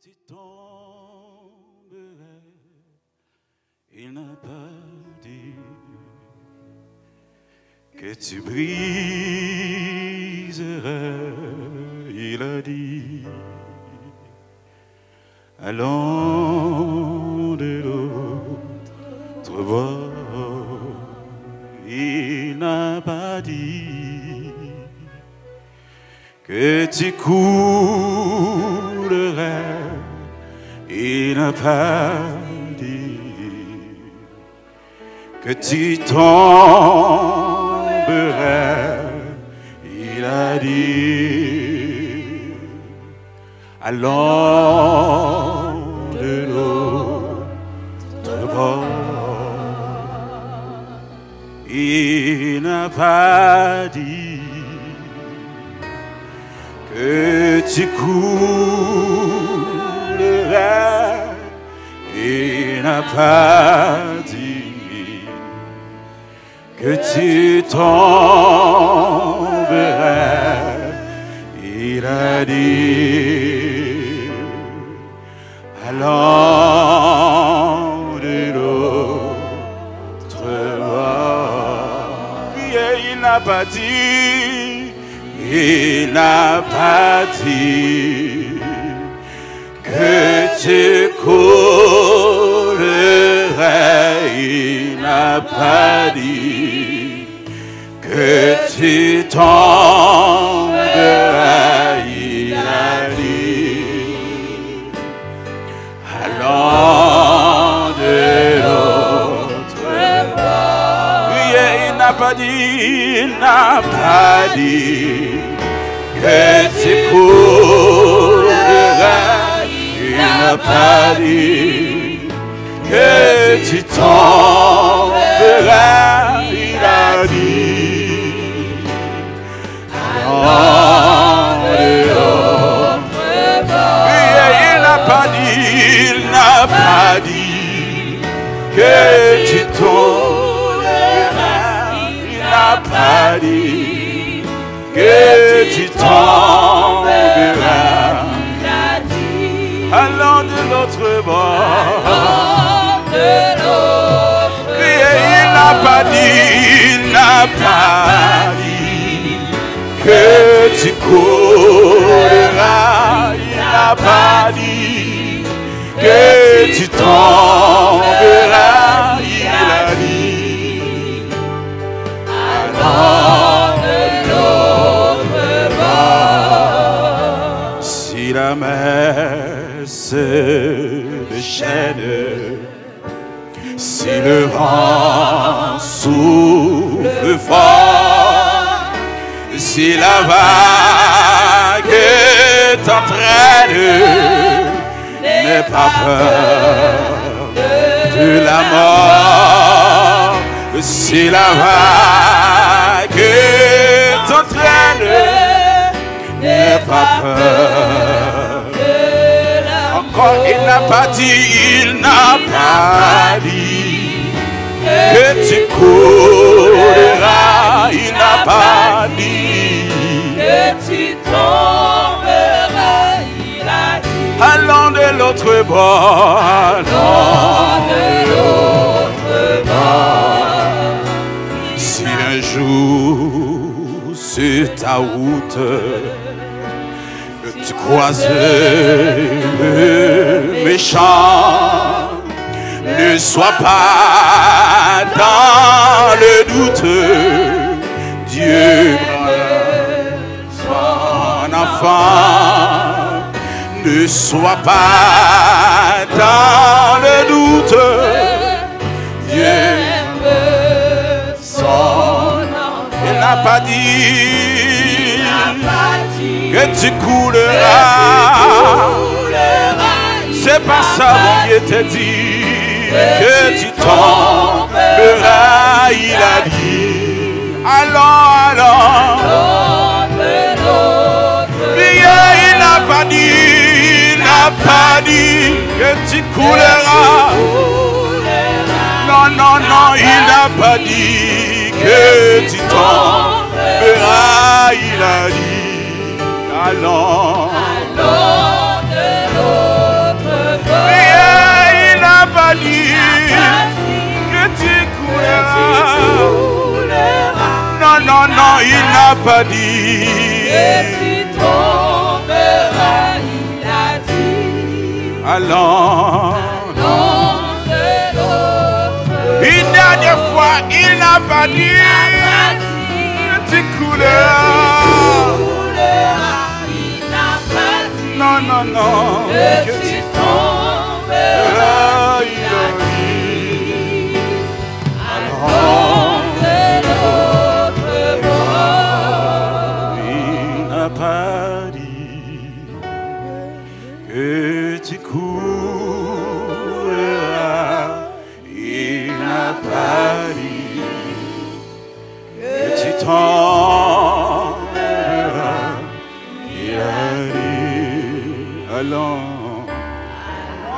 tu tomberais, il n'a pas dit que tu briserais, il a dit allons de l'autre bord, il n'a pas dit que tu coulerais, il n'a pas dit que tu tomberais, il a dit allons de l'autre bord, il n'a pas dit que tu coulerais, il n'a pas dit que tu tomberais, il a dit allons de l'autre bord. Il n'a pas dit, il n'a pas dit que tu coulerais, il n'a pas dit que tu tomberais, il a dit allons de l'autre bord. Oui, il n'a pas dit, il n'a pas dit que tu coulerais, il n'a pas dit que tu tomberais, il a dit allons de l'autre bord. Oui, il n'a pas dit, il n'a pas dit que tu tomberais, il n'a pas dit que tu tomberas, allons de l'autre bord. Il n'a pas dit que tu couleras, il n'a pas dit que tu tomberas, il a dit allons de l'autre bord. Si la mer se déchaîne, si le vent souffle fort, si la vague t'entraîne, n'aie pas peur de la mort. Si la vague t'entraîne, n'aie pas peur. Encore, il n'a pas dit, il n'a pas dit que tu couleras, il n'a pas dit que tu tomberas, il a dit allons de l'autre bord, allons de l'autre bord. Si un jour sur ta route tu croises le méchant, ne sois pas dans le doute, Dieu son enfant, ne sois pas dans le doute, Dieu son enfant. Il n'a pas dit que tu couleras, c'est pas ça mon Dieu t'a dit que tu tomberas, il a dit allons, allons de l'autre bord. Il n'a pas dit que tu couleras, non, non, non, il n'a pas dit que tu tomberas, il a dit allons, allons de l'autre non, non, il n'a pas dit. Et tu tomberas, il a dit. Allons. De l'autre. Une dernière fois, il n'a pas dit. Tu couleras. Il n'a pas dit. Non, non, non. Que tu tomberas, il a dit. Allons de l'autre bord. Il n'a pas dit que tu couleras. Il n'a pas dit que tu tomberas. Il a dit, allons,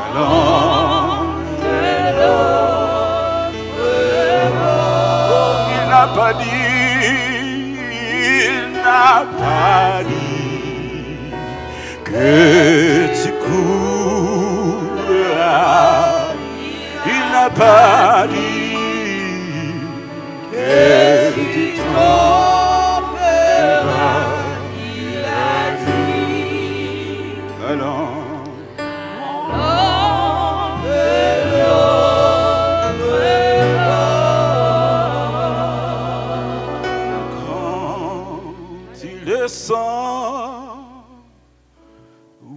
allons. Il n'a pas dit que tu couleras. Il n'a pas dit que tu tomberas. Il a dit. Allons. Le sang,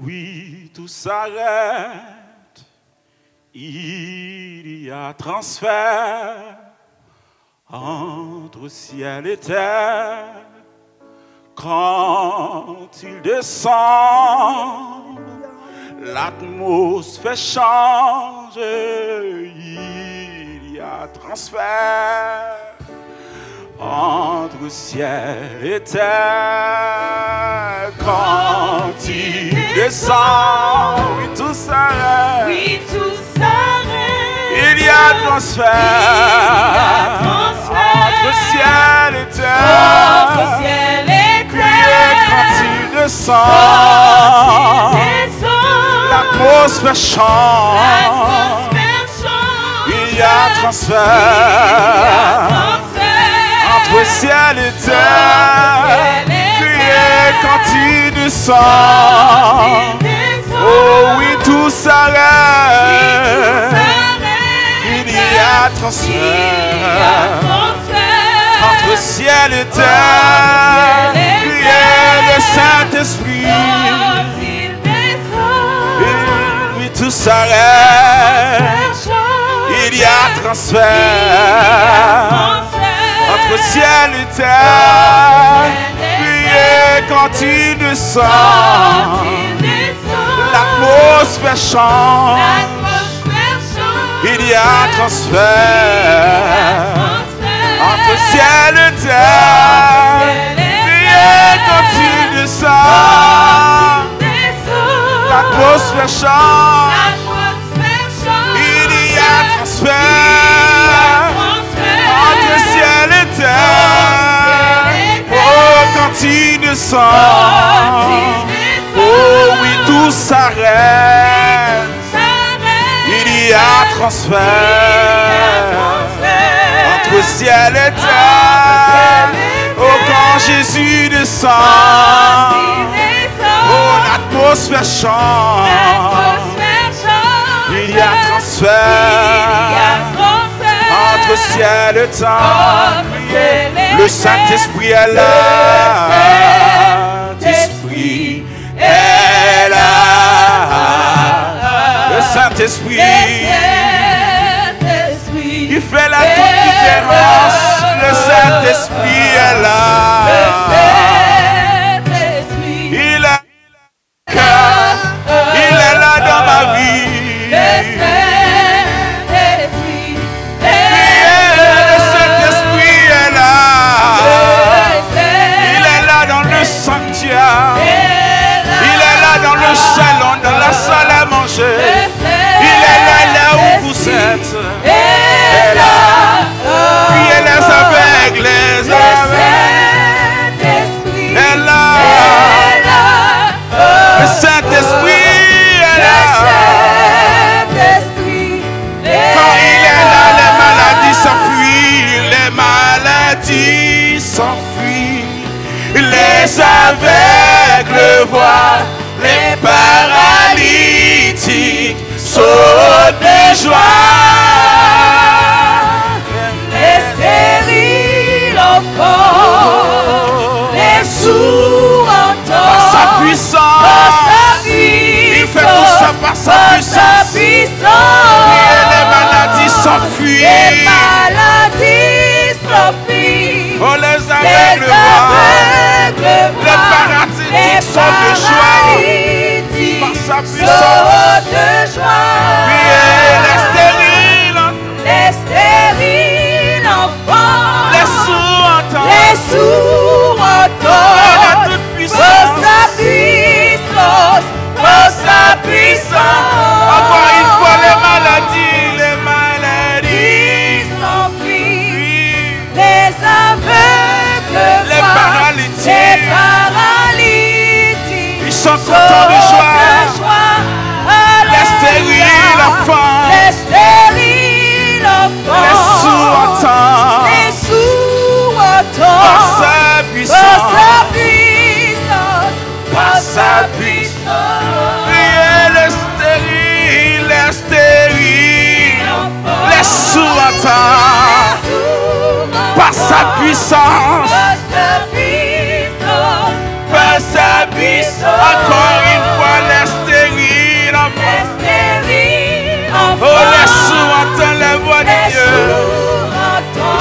oui, tout s'arrête. Il y a transfert entre ciel et terre. Quand il descend, l'atmosphère change. Il y a transfert entre ciel et terre. Quand il descend, oui, tout s'arrête. Oui, tout s'arrête. Il y a transfert entre ciel et terre. Entre ciel et terre. Et quand il descend, l'atmosphère change. Il y a transfert entre ciel et terre. Criez quand il descend. Oh oui, tout s'arrête. Il y a transfert entre ciel et terre. Criez le Saint-Esprit. Oui, tout s'arrête. Il y a transfert entre ciel et terre. Priez quand il descend. L'atmosphère change. Il y a transfert entre ciel et terre. Priez quand il descend. L'atmosphère change. Il y a transfert entre ciel et terre. Oh, quand il descend. Oh oui, tout s'arrête. Il y a transfert entre ciel et terre. Oh, quand Jésus descend. Oh, l'atmosphère change. Il y a transfert entre ciel et terre. Le Saint-Esprit est là. L'Esprit est là. Le Saint-Esprit, il fait la toute différence. Le Saint-Esprit est là. Il est là. Il est là dans ma vie. Le Saint-Esprit est là. Il est là dans le sanctuaire. Il est là dans le salon, dans la salle à manger. Il est là où vous êtes. Il est là. Priez les aveugles, les aveugles. Il est là. Le Saint-Esprit est là. Quand il est là, les maladies s'enfuient. Les maladies s'enfuient. Les aveugles voient, les paralytiques sautent de joie. Les stériles entendent, les sourds entendent. Par sa puissance, il fait tout ça par sa puissance. Et les maladies s'enfuient. Les maladies s'enfuient. Oh, les aveugles voient, les paralytiques sont de joie. Par sa puissance, de joie. les stériles, Les stériles enfants, les sourds entendent. les sourds entendent. La toute puissance. Par sa puissance, par sa puissance. Encore une fois, les maladies s'enfuient. Les aveugles les voient, paralytiques, les paralytiques ils sont contents de joie. Les Alléluia. stériles enfants, Les stériles enfants, les sourds entendent. les sourds entendent. Par sa puissance, par sa puissance. priez les stériles, les sourds entendent. Par sa puissance, par sa puissance. Encore une fois, les stériles enfants. Oh, les sourds entendent la voix de Dieu.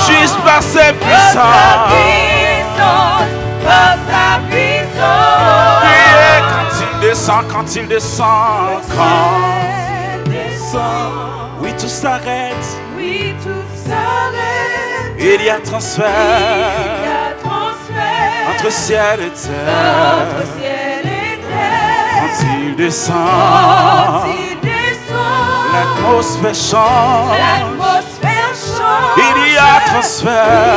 Juste par sa puissance. Priez quand il descend, quand il descend. Oui, tout s'arrête. Oui, tout s'arrête. Il y a transfert entre ciel et terre. Entre ciel et terre. Quand il descend, Quand il descend, l'atmosphère change. l'atmosphère change. Il y a transfert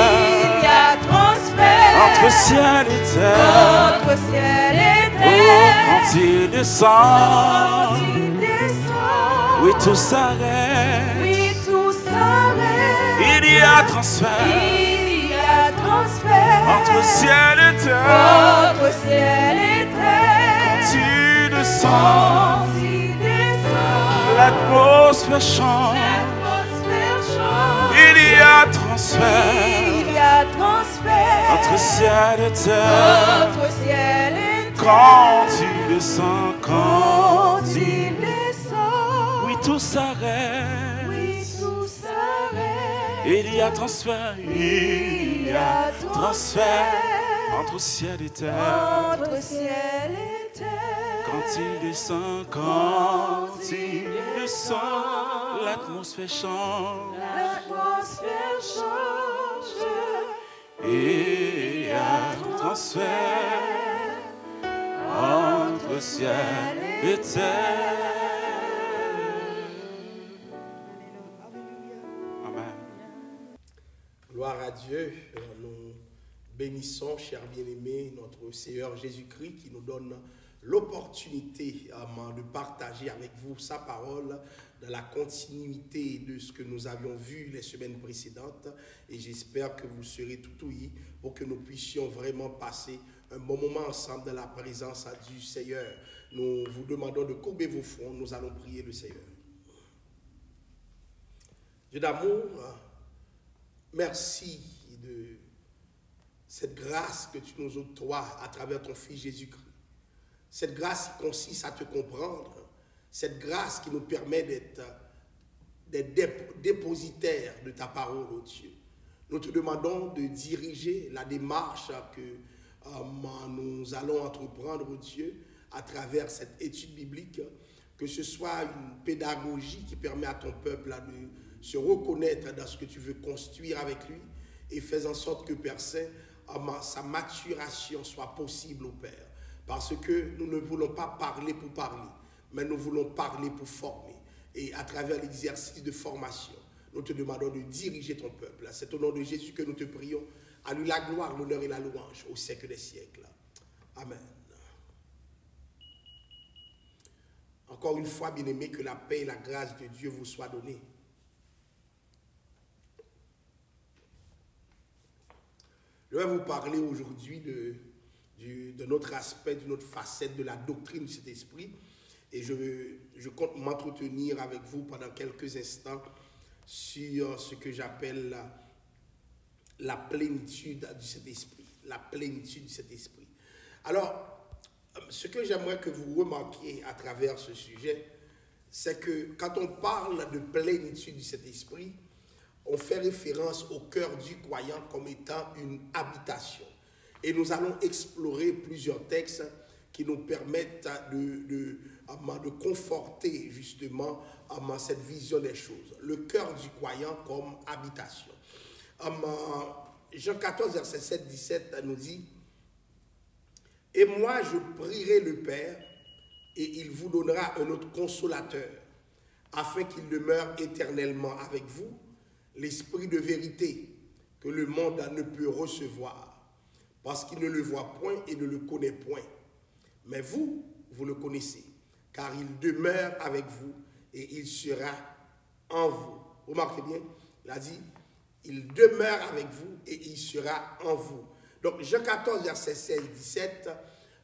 Il y a transfert entre ciel et terre. entre ciel et Oh, terre. quand il descend, Quand il descend, oui, tout s'arrête. oui, tout s'arrête. Il y a transfert Il y a transfert entre ciel et terre. entre ciel et terre. Quand il descend, Quand il descend, l'atmosphère change. l'atmosphère change. Il y a transfert Il y a transfert entre ciel et terre. entre ciel et terre. Quand il descend, quand Quand il... il descend, Oui, tout s'arrête. oui, tout s'arrête. Il y a transfert. Il y a transfert entre ciel et terre. Entre ciel et terre. Quand il descend, quand il descend, l'atmosphère change. L'atmosphère change. Il y a transfert entre ciel et terre. Amen. Gloire à Dieu. Nous bénissons, chers bien-aimés, notre Seigneur Jésus-Christ qui nous donne l'opportunité de partager avec vous sa parole dans la continuité de ce que nous avions vu les semaines précédentes. Et j'espère que vous serez tout ouïs pour que nous puissions vraiment passer un bon moment ensemble dans la présence du Seigneur. Nous vous demandons de courber vos fronts. Nous allons prier le Seigneur. Dieu d'amour, merci de cette grâce que tu nous octroies à travers ton Fils Jésus-Christ. Cette grâce qui consiste à te comprendre, cette grâce qui nous permet d'être dépositaires de ta parole, oh Dieu. Nous te demandons de diriger la démarche que nous allons entreprendre, oh Dieu, à travers cette étude biblique, que ce soit une pédagogie qui permet à ton peuple de se reconnaître dans ce que tu veux construire avec lui et fais en sorte que, Père Saint, sa maturation soit possible au Père. Parce que nous ne voulons pas parler pour parler, mais nous voulons parler pour former. Et à travers l'exercice de formation, nous te demandons de diriger ton peuple. C'est au nom de Jésus que nous te prions. À lui la gloire, l'honneur et la louange au siècle des siècles. Amen. Encore une fois, bien-aimés, que la paix et la grâce de Dieu vous soient données. Je vais vous parler aujourd'hui d'un autre aspect, d'une autre facette de la doctrine de cet esprit. Et je compte m'entretenir avec vous pendant quelques instants sur ce que j'appelle la plénitude de cet esprit. La plénitude de cet esprit. Alors, ce que j'aimerais que vous remarquiez à travers ce sujet, c'est que quand on parle de plénitude de cet esprit, on fait référence au cœur du croyant comme étant une habitation. Et nous allons explorer plusieurs textes qui nous permettent de conforter justement cette vision des choses. Le cœur du croyant comme habitation. Jean 14, verset 7-17 nous dit « Et moi je prierai le Père, et il vous donnera un autre consolateur, afin qu'il demeure éternellement avec vous, l'esprit de vérité, que le monde ne peut recevoir, parce qu'il ne le voit point et ne le connaît point. Mais vous, vous le connaissez, car il demeure avec vous et il sera en vous. » Remarquez bien, il a dit, il demeure avec vous et il sera en vous. Donc Jean 14, verset 16-17,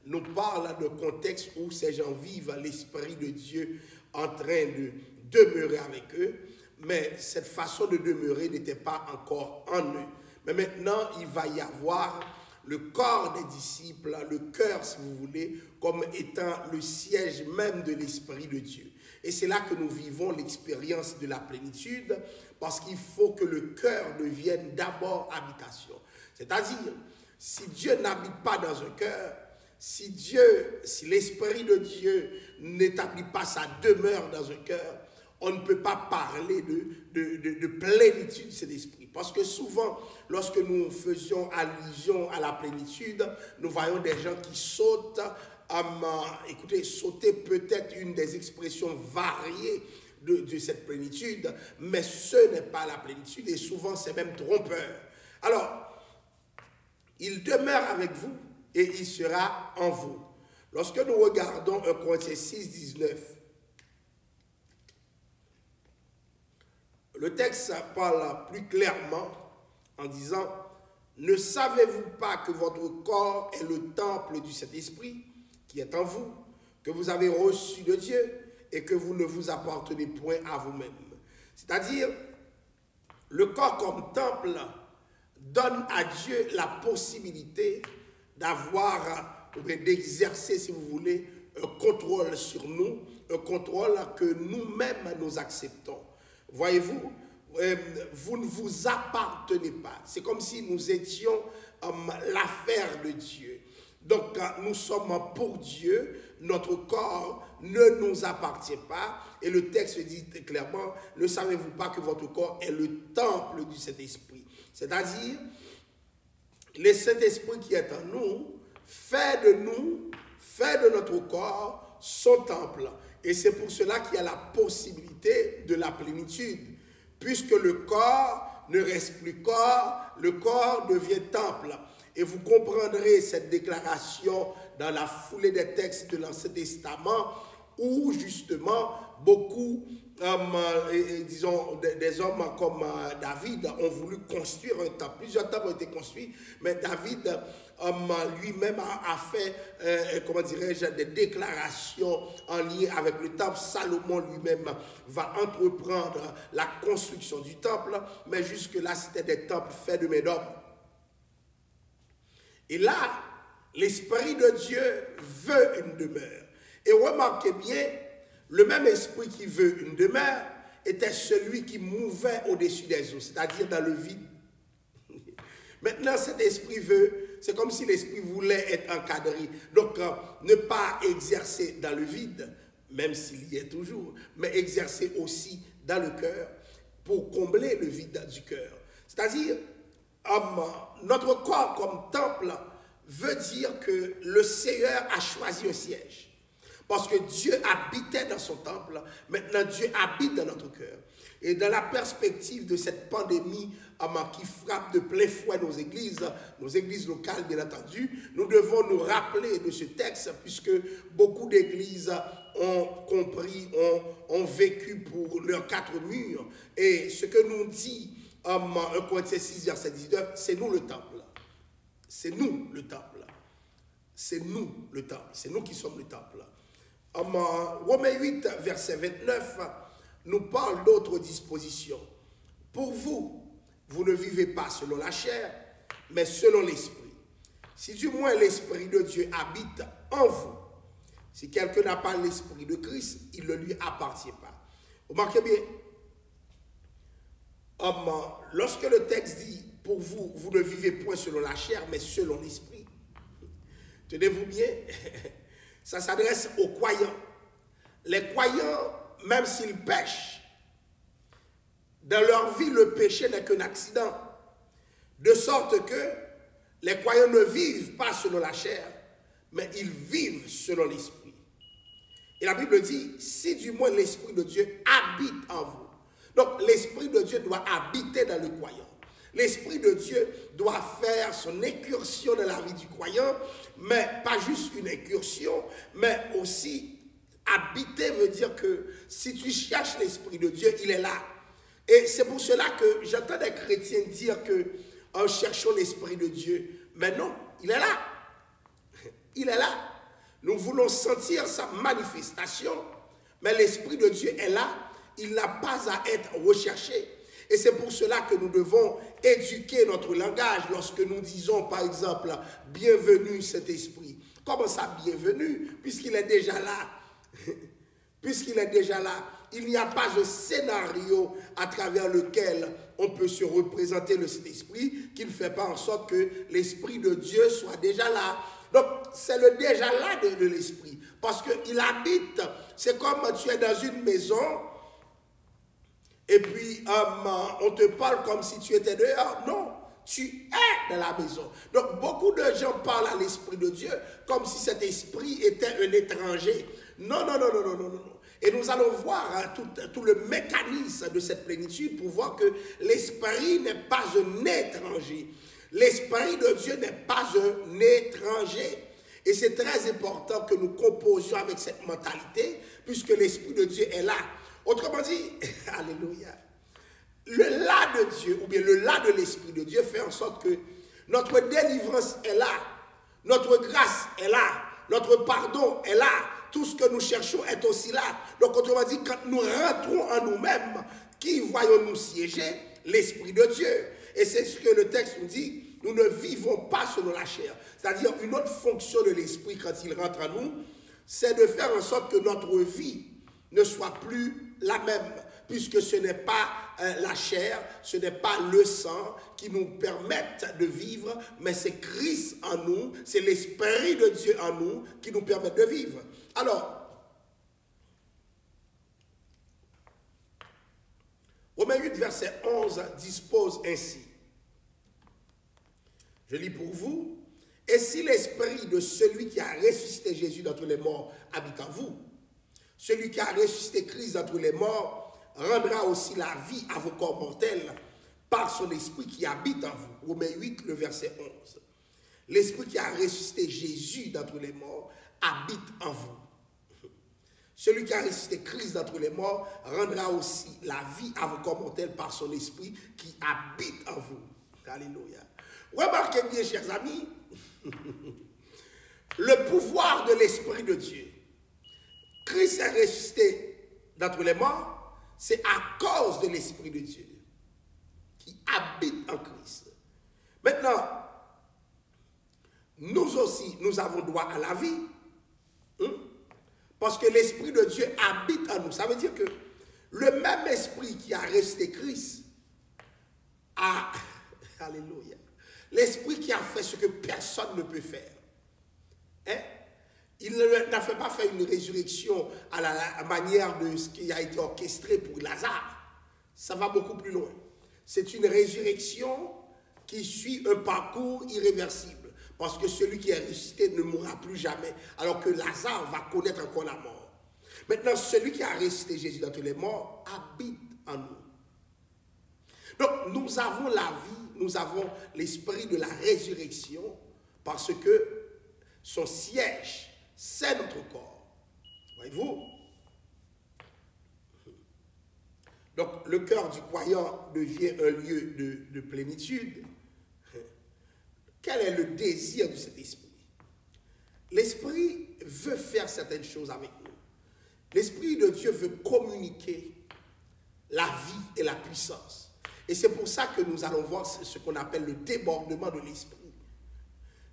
nous parle d'un contexte où ces gens vivent l'Esprit de Dieu en train de demeurer avec eux, mais cette façon de demeurer n'était pas encore en eux. Mais maintenant, il va y avoir le corps des disciples, le cœur, si vous voulez, comme étant le siège même de l'Esprit de Dieu. Et c'est là que nous vivons l'expérience de la plénitude, parce qu'il faut que le cœur devienne d'abord habitation. C'est-à-dire, si Dieu n'habite pas dans un cœur, si l'Esprit de Dieu n'établit pas sa demeure dans un cœur, on ne peut pas parler de plénitude de cet esprit. Parce que souvent, lorsque nous faisions allusion à la plénitude, nous voyons des gens qui sautent. Écoutez, sauter peut être une des expressions variées de cette plénitude, mais ce n'est pas la plénitude et souvent c'est même trompeur. Alors, il demeure avec vous et il sera en vous. Lorsque nous regardons 1 Corinthiens 6, 19, le texte parle plus clairement en disant « Ne savez-vous pas que votre corps est le temple du Saint-Esprit qui est en vous, que vous avez reçu de Dieu et que vous ne vous appartenez point à vous-même. » C'est-à-dire, le corps comme temple donne à Dieu la possibilité d'avoir, d'exercer, si vous voulez, un contrôle sur nous, un contrôle que nous-mêmes nous acceptons. Voyez-vous, vous ne vous appartenez pas. C'est comme si nous étions l'affaire de Dieu. Donc, nous sommes pour Dieu, notre corps ne nous appartient pas. Et le texte dit clairement, ne savez-vous pas que votre corps est le temple du Saint-Esprit? C'est-à-dire, le Saint-Esprit qui est en nous, fait de notre corps son temple. Et c'est pour cela qu'il y a la possibilité de la plénitude. Puisque le corps ne reste plus corps, le corps devient temple. Et vous comprendrez cette déclaration dans la foulée des textes de l'Ancien Testament où justement beaucoup, disons, des hommes comme David ont voulu construire un temple. Plusieurs temples ont été construits, mais David lui-même a fait, comment dirais-je, des déclarations en lien avec le temple. Salomon lui-même va entreprendre la construction du temple, mais jusque-là, c'était des temples faits de main d'homme. Et là, l'Esprit de Dieu veut une demeure. Et remarquez bien, le même esprit qui veut une demeure était celui qui mouvait au-dessus des eaux, c'est-à-dire dans le vide. Maintenant, cet esprit veut, c'est comme si l'esprit voulait être encadré. Donc, ne pas exercer dans le vide, même s'il y est toujours, mais exercer aussi dans le cœur pour combler le vide du cœur. C'est-à-dire, notre corps comme temple veut dire que le Seigneur a choisi un siège. Parce que Dieu habitait dans son temple, maintenant Dieu habite dans notre cœur. Et dans la perspective de cette pandémie qui frappe de plein fouet nos églises locales bien entendu, nous devons nous rappeler de ce texte puisque beaucoup d'églises ont compris, ont vécu pour leurs quatre murs. Et ce que nous dit 1 Corinthiens 6, verset 19, c'est nous le temple. C'est nous le temple. c'est nous le temple, c'est nous qui sommes le temple. Romains 8, verset 29, nous parle d'autres dispositions. Pour vous, vous ne vivez pas selon la chair, mais selon l'esprit. Si du moins l'esprit de Dieu habite en vous, si quelqu'un n'a pas l'esprit de Christ, il ne lui appartient pas. Remarquez bien, lorsque le texte dit, pour vous, vous ne vivez point selon la chair, mais selon l'esprit. Tenez-vous bien, ça s'adresse aux croyants. Les croyants, même s'ils pêchent, dans leur vie, le péché n'est qu'un accident. De sorte que les croyants ne vivent pas selon la chair, mais ils vivent selon l'esprit. Et la Bible dit, si du moins l'esprit de Dieu habite en vous. Donc l'esprit de Dieu doit habiter dans le croyant. L'esprit de Dieu doit faire son incursion dans la vie du croyant, mais pas juste une incursion, mais aussi habiter veut dire que si tu cherches l'esprit de Dieu, il est là. Et c'est pour cela que j'entends des chrétiens dire que en cherchant l'esprit de Dieu, mais non, il est là. Il est là. Nous voulons sentir sa manifestation, mais l'esprit de Dieu est là. Il n'a pas à être recherché. Et c'est pour cela que nous devons éduquer notre langage lorsque nous disons, par exemple, « Bienvenue Saint-Esprit ». Comment ça, bienvenue? Puisqu'il est déjà là. Puisqu'il est déjà là, il n'y a pas de scénario à travers lequel on peut se représenter le Saint-Esprit qui ne fait pas en sorte que l'Esprit de Dieu soit déjà là. Donc, c'est le déjà là de l'Esprit. Parce qu'il habite, c'est comme tu es dans une maison et puis on te parle comme si tu étais dehors. Non, tu es dans la maison. Donc, beaucoup de gens parlent à l'Esprit de Dieu comme si cet Esprit était un étranger. Non, non, non, non, non, non, non. Et nous allons voir tout le mécanisme de cette plénitude pour voir que l'Esprit n'est pas un étranger. L'Esprit de Dieu n'est pas un étranger. Et c'est très important que nous composions avec cette mentalité, puisque l'Esprit de Dieu est là. Autrement dit, alléluia, le là de Dieu, ou bien le là de l'Esprit de Dieu fait en sorte que notre délivrance est là, notre grâce est là, notre pardon est là, tout ce que nous cherchons est aussi là. Donc autrement dit, quand nous rentrons en nous-mêmes, qui voyons-nous siéger? L'Esprit de Dieu. Et c'est ce que le texte nous dit, nous ne vivons pas selon la chair. C'est-à-dire une autre fonction de l'Esprit quand il rentre en nous, c'est de faire en sorte que notre vie ne soit plus la même, puisque ce n'est pas la chair, ce n'est pas le sang qui nous permettent de vivre, mais c'est Christ en nous, c'est l'Esprit de Dieu en nous qui nous permet de vivre. Alors, Romains 8, verset 11 dispose ainsi. Je lis pour vous. Et si l'esprit de celui qui a ressuscité Jésus d'entre les morts habite en vous, celui qui a ressuscité Christ d'entre les morts rendra aussi la vie à vos corps mortels par son esprit qui habite en vous. Romains 8, le verset 11. L'esprit qui a ressuscité Jésus d'entre les morts habite en vous. Celui qui a ressuscité Christ d'entre les morts rendra aussi la vie à vos corps mortels par son esprit qui habite en vous. Alléluia. Remarquez bien, chers amis, le pouvoir de l'Esprit de Dieu. Christ est ressuscité d'entre les morts, c'est à cause de l'Esprit de Dieu qui habite en Christ. Maintenant, nous aussi, nous avons droit à la vie. Parce que l'Esprit de Dieu habite en nous. Ça veut dire que le même Esprit qui a ressuscité Christ a, alléluia, l'Esprit qui a fait ce que personne ne peut faire. Hein? Il n'a pas fait une résurrection à la manière de ce qui a été orchestré pour Lazare. Ça va beaucoup plus loin. C'est une résurrection qui suit un parcours irréversible. Parce que celui qui est ressuscité ne mourra plus jamais, alors que Lazare va connaître encore la mort. Maintenant, celui qui a ressuscité Jésus d'entre les morts habite en nous. Donc, nous avons la vie, nous avons l'esprit de la résurrection, parce que son siège, c'est notre corps. Voyez-vous? Donc, le cœur du croyant devient un lieu de plénitude. Quel est le désir de cet esprit? veut faire certaines choses avec nous. L'Esprit de Dieu veut communiquer la vie et la puissance. Et c'est pour ça que nous allons voir ce qu'on appelle le débordement de l'Esprit.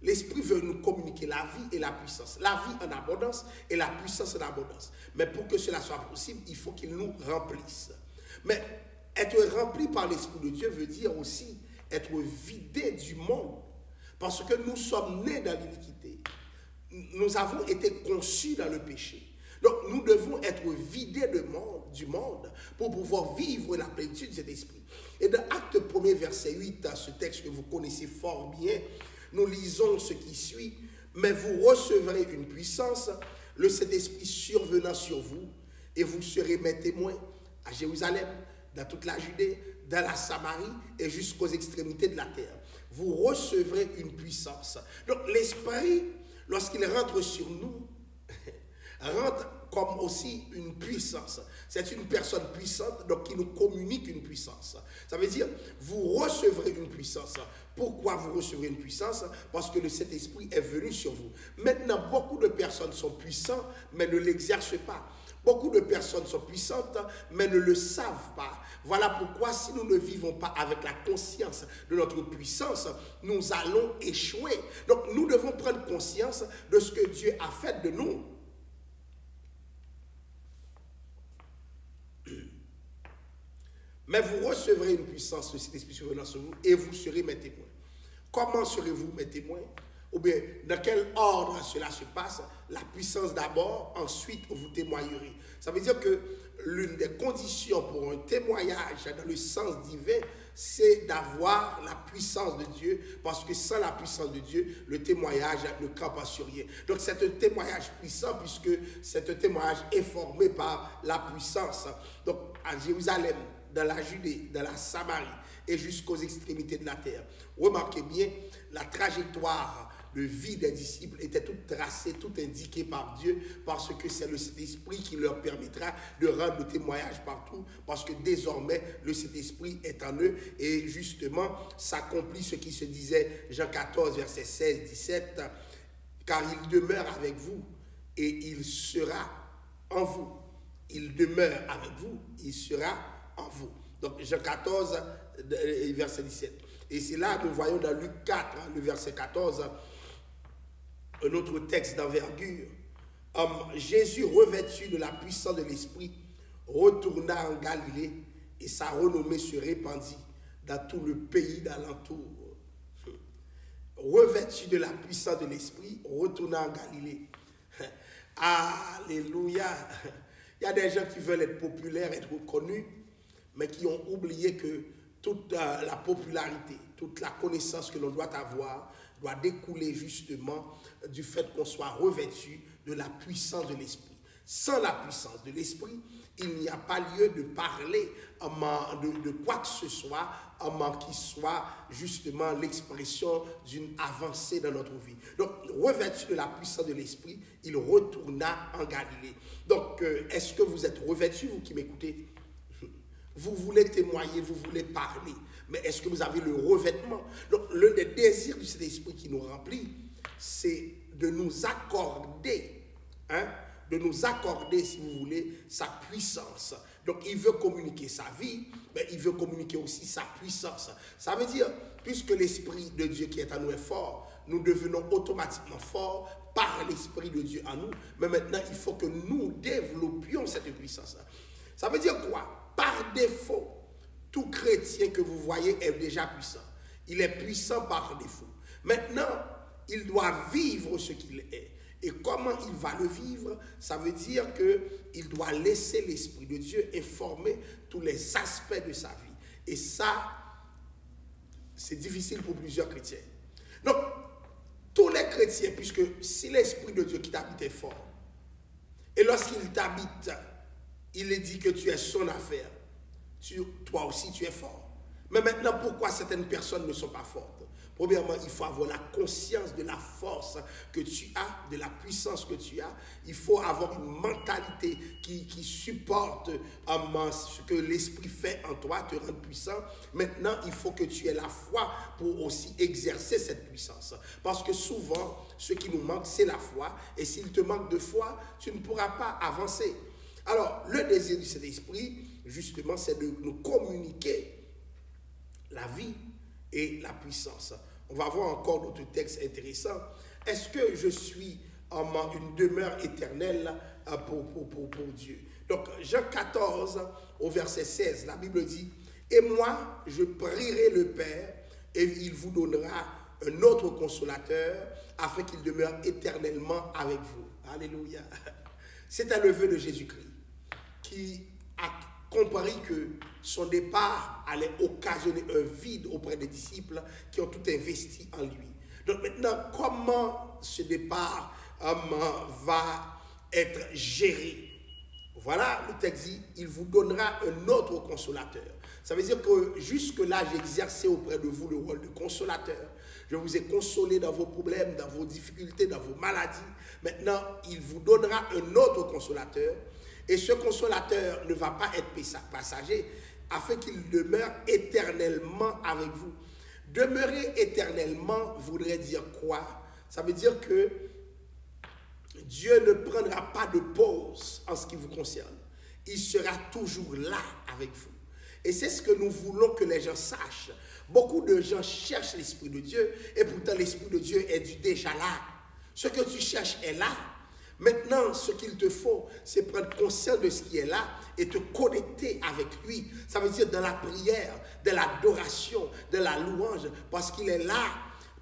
L'Esprit veut nous communiquer la vie et la puissance. La vie en abondance et la puissance en abondance. Mais pour que cela soit possible, il faut qu'il nous remplisse. Mais être rempli par l'Esprit de Dieu veut dire aussi être vidé du monde. Parce que nous sommes nés dans l'iniquité. Nous avons été conçus dans le péché. Donc nous devons être vidés du monde pour pouvoir vivre la plénitude de cet esprit. Et dans Acte 1er, verset 8, ce texte que vous connaissez fort bien, nous lisons ce qui suit. Mais vous recevrez une puissance, le Saint-Esprit survenant sur vous, et vous serez mes témoins à Jérusalem, dans toute la Judée, dans la Samarie et jusqu'aux extrémités de la terre. Vous recevrez une puissance. Donc l'Esprit, lorsqu'il rentre sur nous, rentre comme aussi une puissance. C'est une personne puissante, donc qui nous communique une puissance. Ça veut dire, vous recevrez une puissance. Pourquoi vous recevrez une puissance? Parce que le Saint-Esprit est venu sur vous. Maintenant, beaucoup de personnes sont puissantes, mais ne l'exercent pas. Beaucoup de personnes sont puissantes, mais ne le savent pas. Voilà pourquoi, si nous ne vivons pas avec la conscience de notre puissance, nous allons échouer. Donc, nous devons prendre conscience de ce que Dieu a fait de nous. Mais vous recevrez une puissance de cet esprit survenant sur vous et vous serez mes témoins. Comment serez-vous mes témoins? Ou bien, dans quel ordre cela se passe? La puissance d'abord, ensuite vous témoignerez. Ça veut dire que l'une des conditions pour un témoignage dans le sens divin, c'est d'avoir la puissance de Dieu, parce que sans la puissance de Dieu, le témoignage ne campe sur rien. Donc c'est un témoignage puissant, puisque c'est un témoignage informé par la puissance. Donc à Jérusalem, dans la Judée, dans la Samarie et jusqu'aux extrémités de la terre. Remarquez bien, la trajectoire de vie des disciples était toute tracée, toute indiquée par Dieu, parce que c'est le Saint-Esprit qui leur permettra de rendre le témoignage partout, parce que désormais le Saint-Esprit est en eux, et justement s'accomplit ce qui se disait Jean 14 verset 16-17, car il demeure avec vous et il sera en vous. Il demeure avec vous, il sera en vous. Donc Jean 14 verset 17. Et c'est là nous voyons dans Luc 4, le verset 14, un autre texte d'envergure. Jésus, revêtu de la puissance de l'Esprit, retourna en Galilée et sa renommée se répandit dans tout le pays d'alentour. Revêtu de la puissance de l'Esprit, retourna en Galilée. Alléluia. Il y a des gens qui veulent être populaires, être reconnus, mais qui ont oublié que toute la popularité, toute la connaissance que l'on doit avoir, doit découler justement du fait qu'on soit revêtu de la puissance de l'Esprit. Sans la puissance de l'Esprit, il n'y a pas lieu de parler de quoi que ce soit qui soit justement l'expression d'une avancée dans notre vie. Donc, revêtu de la puissance de l'Esprit, il retourna en Galilée. Donc, est-ce que vous êtes revêtu, vous qui m'écoutez? Vous voulez témoigner, vous voulez parler, mais est-ce que vous avez le revêtement? Donc, l'un des désirs du Saint-Esprit qui nous remplit, c'est de nous accorder, si vous voulez, sa puissance. Donc, il veut communiquer sa vie, mais il veut communiquer aussi sa puissance. Ça veut dire, puisque l'Esprit de Dieu qui est en nous est fort, nous devenons automatiquement forts par l'Esprit de Dieu en nous. Mais maintenant, il faut que nous développions cette puissance. Ça veut dire quoi? Par défaut, tout chrétien que vous voyez est déjà puissant. Il est puissant par défaut. Maintenant, il doit vivre ce qu'il est. Et comment il va le vivre? Ça veut dire qu'il doit laisser l'Esprit de Dieu informer tous les aspects de sa vie. Et ça, c'est difficile pour plusieurs chrétiens. Donc, tous les chrétiens, puisque si l'Esprit de Dieu qui t'habite est fort, et lorsqu'il t'habite, il est dit que tu es son affaire, toi aussi tu es fort. Mais maintenant, pourquoi certaines personnes ne sont pas fortes? Premièrement, il faut avoir la conscience de la force que tu as, de la puissance que tu as. Il faut avoir une mentalité qui supporte ce que l'Esprit fait en toi, te rendre puissant. Maintenant, il faut que tu aies la foi pour aussi exercer cette puissance. Parce que souvent, ce qui nous manque, c'est la foi. Et s'il te manque de foi, tu ne pourras pas avancer. Alors, le désir du Saint-Esprit, justement, c'est de nous communiquer la vie et la puissance. On va voir encore d'autres textes intéressants. Est-ce que je suis une demeure éternelle pour Dieu? Donc, Jean 14, au verset 16, la Bible dit, « Et moi, je prierai le Père, et il vous donnera un autre consolateur, afin qu'il demeure éternellement avec vous. » Alléluia. C'est un neveu de Jésus-Christ qui a compris que son départ allait occasionner un vide auprès des disciples qui ont tout investi en lui. Donc maintenant, comment ce départ va être géré? Voilà, le texte dit, il vous donnera un autre consolateur. Ça veut dire que jusque-là, j'ai exercé auprès de vous le rôle de consolateur. Je vous ai consolé dans vos problèmes, dans vos difficultés, dans vos maladies. Maintenant, il vous donnera un autre consolateur. Et ce consolateur ne va pas être passager, afin qu'il demeure éternellement avec vous. Demeurer éternellement voudrait dire quoi? Ça veut dire que Dieu ne prendra pas de pause en ce qui vous concerne. Il sera toujours là avec vous. Et c'est ce que nous voulons que les gens sachent. Beaucoup de gens cherchent l'Esprit de Dieu et pourtant l'Esprit de Dieu est déjà là. Ce que tu cherches est là. Maintenant, ce qu'il te faut, c'est prendre conscience de ce qui est là et te connecter avec lui. Ça veut dire dans la prière, de l'adoration, de la louange, parce qu'il est là,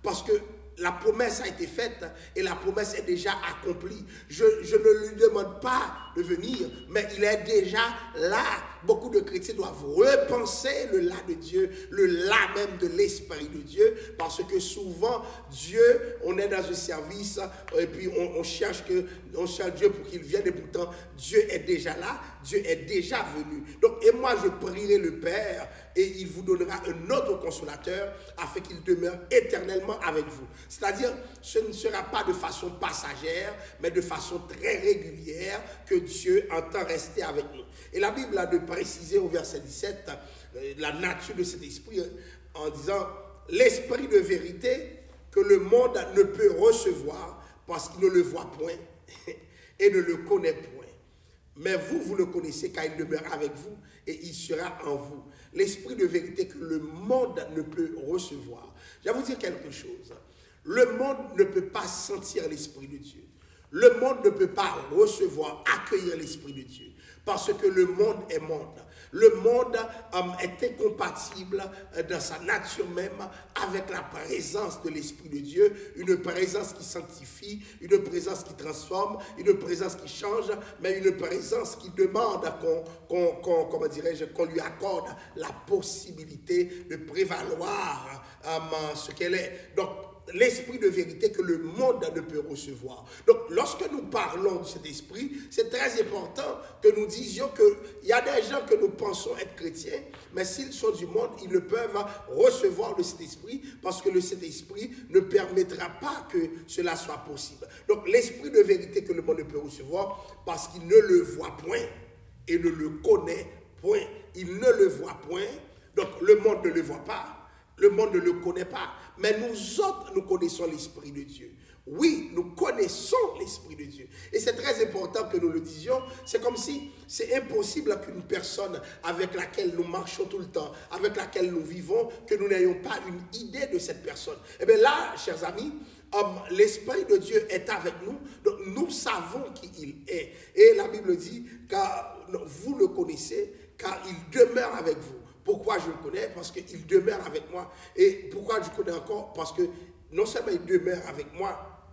parce que la promesse a été faite et la promesse est déjà accomplie. Je ne lui demande pas de venir, mais il est déjà là. Beaucoup de chrétiens doivent repenser le là de Dieu, le là même de l'Esprit de Dieu, parce que souvent, Dieu, on est dans un service et puis on cherche Dieu pour qu'il vienne et pourtant, Dieu est déjà là, Dieu est déjà venu. Donc, et moi, je prierai le Père et il vous donnera un autre consolateur afin qu'il demeure éternellement avec vous. C'est-à-dire, ce ne sera pas de façon passagère, mais de façon très régulière que Dieu entend rester avec nous. Et la Bible a de préciser au verset 17 la nature de cet esprit en disant « L'esprit de vérité que le monde ne peut recevoir parce qu'il ne le voit point et ne le connaît point. Mais vous, vous le connaissez car il demeure avec vous et il sera en vous. L'esprit de vérité que le monde ne peut recevoir. » Je vais vous dire quelque chose. Le monde ne peut pas sentir l'Esprit de Dieu. Le monde ne peut pas recevoir, accueillir l'Esprit de Dieu. Parce que le monde est monde. Le monde est incompatible dans sa nature même avec la présence de l'Esprit de Dieu. Une présence qui sanctifie, une présence qui transforme, une présence qui change, mais une présence qui demande qu'on lui accorde la possibilité de prévaloir ce qu'elle est. Donc, l'esprit de vérité que le monde ne peut recevoir. Donc, lorsque nous parlons de cet esprit, c'est très important que nous disions qu'il y a des gens que nous pensons être chrétiens, mais s'ils sont du monde, ils ne peuvent recevoir le Saint-Esprit parce que le Saint-Esprit ne permettra pas que cela soit possible. Donc, l'esprit de vérité que le monde ne peut recevoir parce qu'il ne le voit point et ne le connaît point. Il ne le voit point, donc le monde ne le voit pas. Le monde ne le connaît pas. Mais nous autres, nous connaissons l'Esprit de Dieu. Oui, nous connaissons l'Esprit de Dieu. Et c'est très important que nous le disions. C'est comme si c'est impossible qu'une personne avec laquelle nous marchons tout le temps, avec laquelle nous vivons, que nous n'ayons pas une idée de cette personne. Et bien là, chers amis, l'Esprit de Dieu est avec nous. Donc nous savons qui il est. Et la Bible dit, car vous le connaissez, car il demeure avec vous. Pourquoi je le connais? Parce qu'il demeure avec moi. Et pourquoi je le connais encore? Parce que non seulement il demeure avec moi,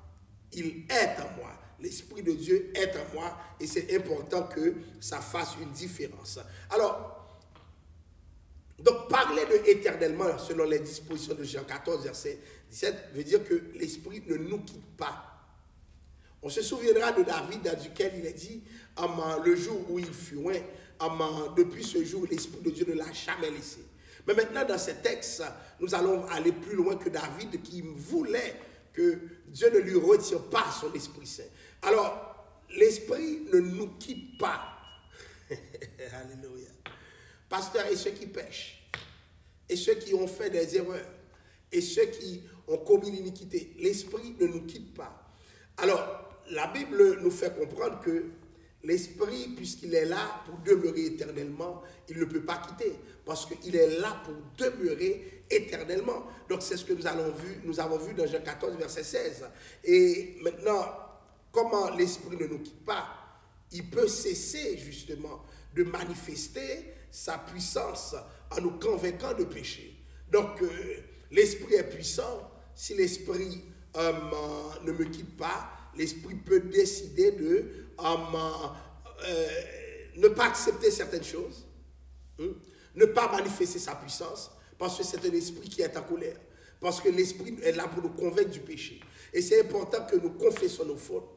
il est en moi. L'Esprit de Dieu est en moi. Et c'est important que ça fasse une différence. Alors, donc parler de éternellement, selon les dispositions de Jean 14, verset 17, veut dire que l'Esprit ne nous quitte pas. On se souviendra de David, duquel il est dit, le jour où il fut loin, depuis ce jour, l'Esprit de Dieu ne l'a jamais laissé. Mais maintenant, dans ces textes, nous allons aller plus loin que David qui voulait que Dieu ne lui retire pas son Esprit Saint. Alors, l'Esprit ne nous quitte pas. Alléluia. Pasteur, et ceux qui pêchent, et ceux qui ont fait des erreurs, et ceux qui ont commis l'iniquité, l'Esprit ne nous quitte pas. Alors, la Bible nous fait comprendre que l'Esprit, puisqu'il est là pour demeurer éternellement, il ne peut pas quitter, parce qu'il est là pour demeurer éternellement. Donc, c'est ce que nous avons vu dans Jean 14, verset 16. Et maintenant, comment l'Esprit ne nous quitte pas? Il peut cesser justement de manifester sa puissance en nous convainquant de péché. Donc, l'Esprit est puissant. Si l'Esprit ne me quitte pas, l'Esprit peut décider de ne pas accepter certaines choses, ne pas manifester sa puissance, parce que c'est un esprit qui est en colère. Parce que l'Esprit est là pour nous convaincre du péché. Et c'est important que nous confessons nos fautes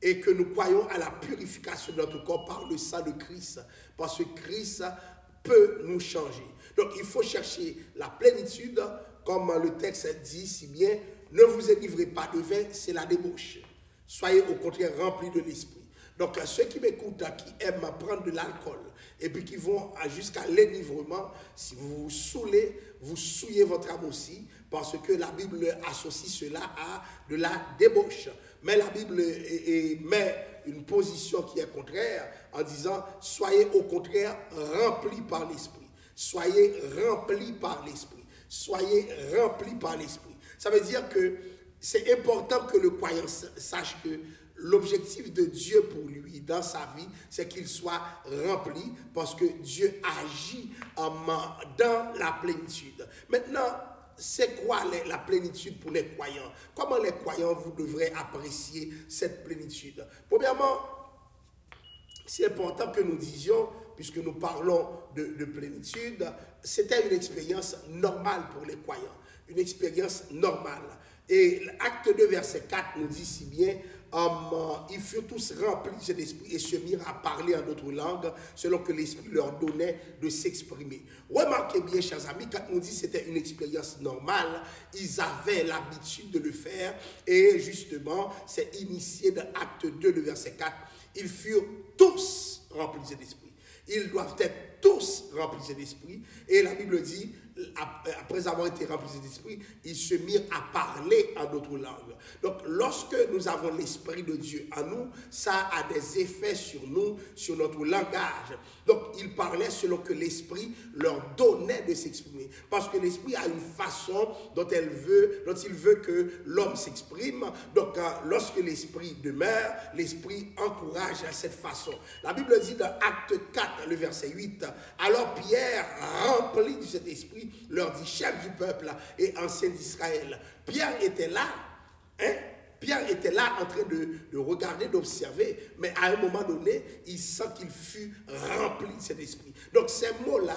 et que nous croyons à la purification de notre corps par le sang de Christ. Parce que Christ peut nous changer. Donc il faut chercher la plénitude, comme le texte dit si bien, ne vous enivrez pas de vin, c'est la débauche. Soyez au contraire remplis de l'Esprit. Donc ceux qui m'écoutent, qui aiment prendre de l'alcool, et puis qui vont jusqu'à l'enivrement, si vous vous saoulez, vous souillez votre âme aussi, parce que la Bible associe cela à de la débauche. Mais la Bible met une position qui est contraire en disant « Soyez au contraire remplis par l'Esprit. Soyez remplis par l'Esprit. Soyez remplis par l'Esprit. » Ça veut dire que c'est important que le croyant sache que l'objectif de Dieu pour lui dans sa vie, c'est qu'il soit rempli parce que Dieu agit dans la plénitude. Maintenant, c'est quoi la plénitude pour les croyants? Comment les croyants, vous devrez apprécier cette plénitude? Premièrement, c'est important que nous disions, puisque nous parlons de plénitude, c'était une expérience normale pour les croyants. Une expérience normale. Et l'acte 2, verset 4 nous dit si bien, ils furent tous remplis de cet esprit et se mirent à parler en d'autres langues selon que l'esprit leur donnait de s'exprimer. Remarquez bien, chers amis, quand on dit que c'était une expérience normale, ils avaient l'habitude de le faire et justement, c'est initié dans l'acte 2, le verset 4. Ils furent tous remplis de cet esprit. Ils doivent être tous remplis de cet esprit. Et la Bible dit, après avoir été remplis de cet esprit, ils se mirent à parler en d'autres langues. Donc, lorsque nous avons l'Esprit de Dieu en nous, ça a des effets sur nous, sur notre langage. Donc, ils parlaient selon que l'Esprit leur donnait de s'exprimer. Parce que l'Esprit a une façon dont il veut que l'homme s'exprime. Donc, lorsque l'Esprit demeure, l'Esprit encourage à cette façon. La Bible dit dans Acte 4, le verset 8, « Alors Pierre, rempli de cet esprit, leur dit, chef du peuple et ancien d'Israël. » Pierre était là, Pierre était là en train de regarder, d'observer, mais à un moment donné, il sent qu'il fut rempli de cet esprit. Donc ces mots-là,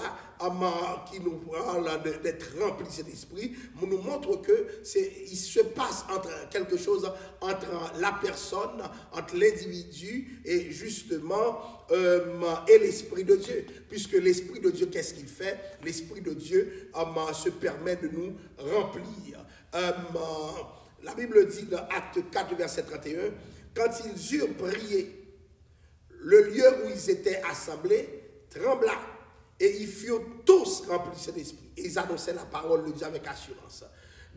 qui nous parlent d'être rempli de cet esprit, nous montrent qu'il se passe quelque chose entre la personne, entre l'individu et justement et l'Esprit de Dieu. Puisque l'Esprit de Dieu, qu'est-ce qu'il fait? L'Esprit de Dieu se permet de nous remplir. La Bible dit dans Acte 4, verset 31, « Quand ils eurent prié, le lieu où ils étaient assemblés trembla, et ils furent tous remplis de cet esprit. Et ils annonçaient la parole de Dieu avec assurance. »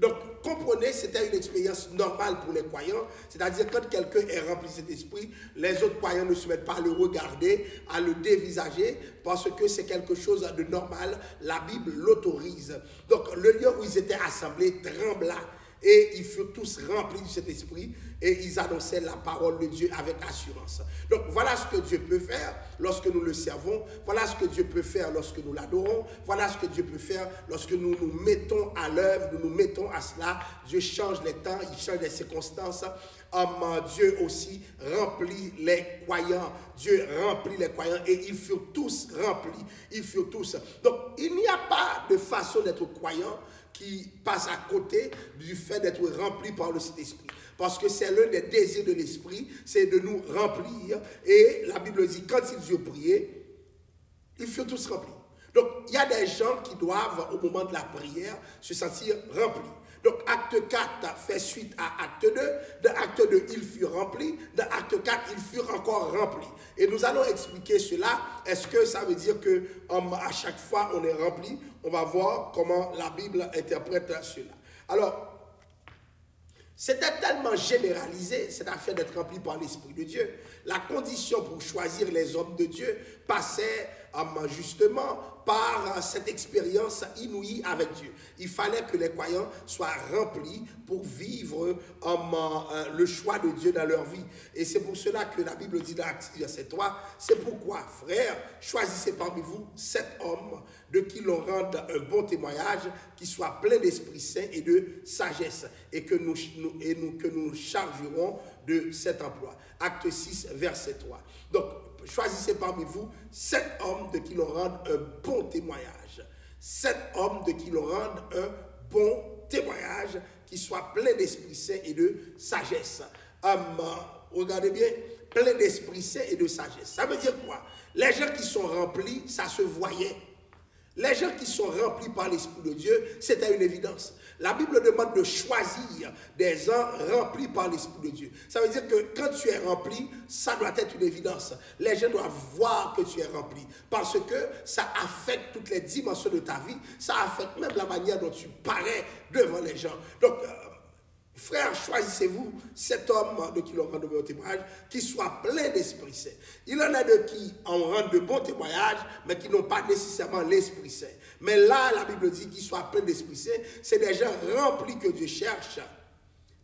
Donc, comprenez, c'était une expérience normale pour les croyants, c'est-à-dire quand quelqu'un est rempli de cet esprit, les autres croyants ne se mettent pas à le regarder, à le dévisager, parce que c'est quelque chose de normal, la Bible l'autorise. Donc, le lieu où ils étaient assemblés trembla, et ils furent tous remplis de cet esprit et ils annonçaient la parole de Dieu avec assurance. Donc voilà ce que Dieu peut faire lorsque nous le servons. Voilà ce que Dieu peut faire lorsque nous l'adorons. Voilà ce que Dieu peut faire lorsque nous nous mettons à l'œuvre, nous nous mettons à cela. Dieu change les temps, il change les circonstances. Dieu aussi remplit les croyants. Dieu remplit les croyants et ils furent tous remplis. Ils furent tous. Donc il n'y a pas de façon d'être croyant qui passe à côté du fait d'être rempli par le Saint-Esprit. Parce que c'est l'un des désirs de l'Esprit, c'est de nous remplir. Et la Bible dit, quand ils eurent prié, ils furent tous remplis. Donc, il y a des gens qui doivent, au moment de la prière, se sentir remplis. Donc, acte 4 fait suite à acte 2. De acte 2, ils furent remplis. De acte 4, ils furent encore remplis. Et nous allons expliquer cela. Est-ce que ça veut dire que à chaque fois, on est rempli? On va voir comment la Bible interprète cela. Alors, c'était tellement généralisé, cette affaire d'être rempli par l'Esprit de Dieu. La condition pour choisir les hommes de Dieu passait justement par cette expérience inouïe avec Dieu. Il fallait que les croyants soient remplis pour vivre le choix de Dieu dans leur vie. Et c'est pour cela que la Bible dit dans Actes verset 3, c'est pourquoi, frères, choisissez parmi vous 7 hommes de qui l'on rende un bon témoignage, qui soient pleins d'Esprit Saint et de sagesse, et que nous chargerons de cet emploi. Acte 6, verset 3. Donc, choisissez parmi vous 7 hommes de qui l'on rende un bon témoignage. 7 hommes de qui l'on rende un bon témoignage, qui soient pleins d'Esprit Saint et de sagesse. Regardez bien, pleins d'Esprit Saint et de sagesse. Ça veut dire quoi? Les gens qui sont remplis, ça se voyait. Les gens qui sont remplis par l'Esprit de Dieu, c'était une évidence. La Bible demande de choisir des gens remplis par l'Esprit de Dieu. Ça veut dire que quand tu es rempli, ça doit être une évidence. Les gens doivent voir que tu es rempli. Parce que ça affecte toutes les dimensions de ta vie. Ça affecte même la manière dont tu parais devant les gens. Donc, frères, choisissez-vous cet homme de qui l'on rend de bons témoignages, qui soit plein d'Esprit Saint. Il en a de qui en rendent de bons témoignages, mais qui n'ont pas nécessairement l'Esprit Saint. Mais là, la Bible dit qu'ils soient pleins d'Esprit Saint, c'est des gens remplis que Dieu cherche.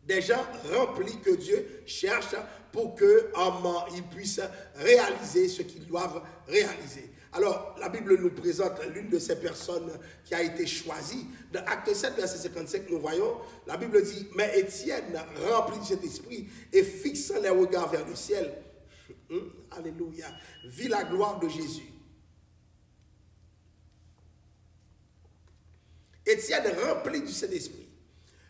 Des gens remplis que Dieu cherche pour qu'ils puissent réaliser ce qu'ils doivent réaliser. Alors, la Bible nous présente l'une de ces personnes qui a été choisie. Dans Acte 7, verset 55, nous voyons, la Bible dit, « Mais Étienne, rempli de cet esprit, et fixant les regards vers le ciel, alléluia, vit la gloire de Jésus. » Étienne, rempli de cet esprit.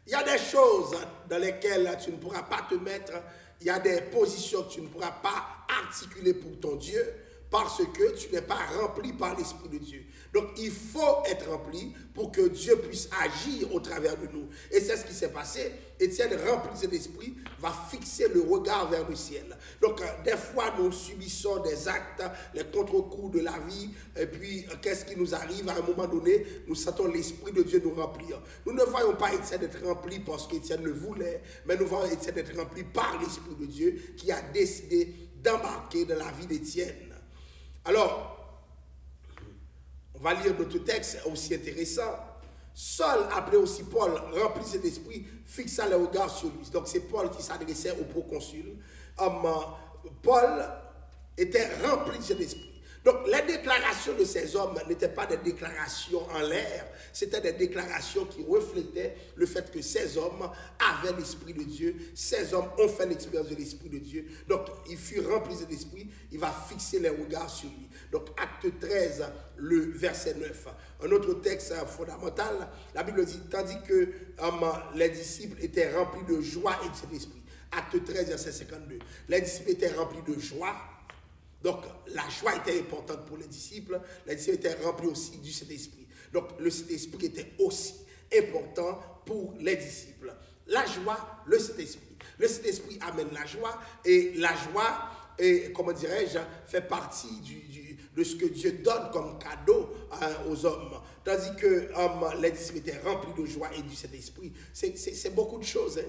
Il y a des choses dans lesquelles tu ne pourras pas te mettre, il y a des positions que tu ne pourras pas articuler pour ton Dieu, parce que tu n'es pas rempli par l'Esprit de Dieu. Donc, il faut être rempli pour que Dieu puisse agir au travers de nous. Et c'est ce qui s'est passé. Étienne, rempli de cet esprit, va fixer le regard vers le ciel. Donc, des fois, nous subissons des actes, les contre-coups de la vie, et puis, qu'est-ce qui nous arrive? À un moment donné, nous sentons l'Esprit de Dieu nous remplir. Nous ne voyons pas Étienne être rempli parce qu'Étienne le voulait, mais nous voyons Étienne être rempli par l'Esprit de Dieu qui a décidé d'embarquer dans la vie d'Étienne. Alors, on va lire d'autres textes aussi intéressants. Saul, appelé aussi Paul, rempli de cet esprit, fixa le regard sur lui. Donc c'est Paul qui s'adressait au proconsul. Paul était rempli de cet esprit. Donc les déclarations de ces hommes n'étaient pas des déclarations en l'air, c'était des déclarations qui reflétaient le fait que ces hommes avaient l'Esprit de Dieu, ces hommes ont fait l'expérience de l'Esprit de Dieu. Donc il fut rempli de l'Esprit, il va fixer les regards sur lui. Donc acte 13, le verset 9. Un autre texte fondamental, la Bible dit, tandis que les disciples étaient remplis de joie et de cet esprit. Acte 13, verset 52. Les disciples étaient remplis de joie. Donc, la joie était importante pour les disciples étaient remplis aussi du Saint-Esprit. Donc, le Saint-Esprit était aussi important pour les disciples. La joie, le Saint-Esprit. Le Saint-Esprit amène la joie, et la joie, comment dirais-je, fait partie de ce que Dieu donne comme cadeau aux hommes. Tandis que les disciples étaient remplis de joie et du Saint-Esprit. C'est beaucoup de choses, hein?